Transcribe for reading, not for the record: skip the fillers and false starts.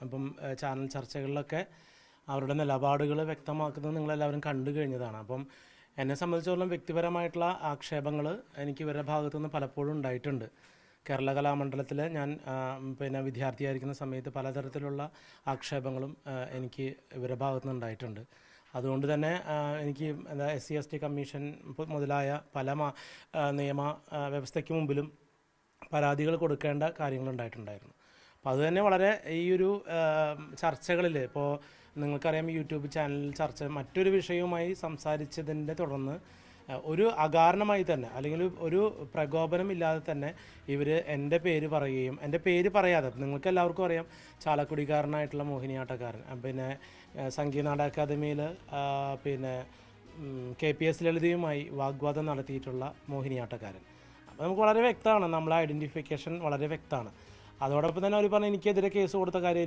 അപ്പം ചാനൽ ചർച്ചകളിലൊക്കെ അവരുടെ നിലപാടുകൾ വ്യക്തമാക്കുന്നത് നിങ്ങളെല്ലാവരും കണ്ടു കഴിഞ്ഞതാണ്. അപ്പം എന്നെ സംബന്ധിച്ചിടത്തോളം വ്യക്തിപരമായിട്ടുള്ള ആക്ഷേപങ്ങൾ എനിക്ക് ഇവരുടെ ഭാഗത്തുനിന്ന് പലപ്പോഴും ഉണ്ടായിട്ടുണ്ട്. കേരള കലാമണ്ഡലത്തിൽ ഞാൻ വിദ്യാർത്ഥിയായിരിക്കുന്ന സമയത്ത് പലതരത്തിലുള്ള ആക്ഷേപങ്ങളും എനിക്ക് ഇവരുടെ ഭാഗത്തുനിന്ന് ഉണ്ടായിട്ടുണ്ട്. അതുകൊണ്ട് തന്നെ എനിക്ക് SC/ST കമ്മീഷൻ മുതലായ പല നിയമ വ്യവസ്ഥയ്ക്ക് മുമ്പിലും പരാതികൾ കൊടുക്കേണ്ട കാര്യങ്ങളുണ്ടായിട്ടുണ്ടായിരുന്നു. അപ്പോൾ അതുതന്നെ വളരെ ഈ ഒരു ചർച്ചകളിൽ ഇപ്പോൾ നിങ്ങൾക്കറിയാം, യൂട്യൂബ് ചാനലിൽ മറ്റൊരു വിഷയവുമായി സംസാരിച്ചതിൻ്റെ തുടർന്ന് ഒരു അകാരണമായി തന്നെ അല്ലെങ്കിൽ ഒരു പ്രകോപനമില്ലാതെ തന്നെ ഇവർ എൻ്റെ പേര് പറയുകയും എൻ്റെ പേര് പറയാതെ, നിങ്ങൾക്ക് എല്ലാവർക്കും അറിയാം, ചാലക്കുടിക്കാരനായിട്ടുള്ള മോഹിനിയാട്ടക്കാരൻ, പിന്നെ സംഗീതനാടക അക്കാദമിയിൽ KPS ലളിതയുമായി വാഗ്വാദം നടത്തിയിട്ടുള്ള മോഹിനിയാട്ടക്കാരൻ. അപ്പോൾ നമുക്ക് വളരെ വ്യക്തമാണ്, നമ്മളെ ഐഡൻറ്റിഫിക്കേഷൻ വളരെ വ്യക്തമാണ്. അതോടൊപ്പം തന്നെ അവർ പറഞ്ഞ് എനിക്കെതിരെ കേസ് കൊടുത്ത കാര്യം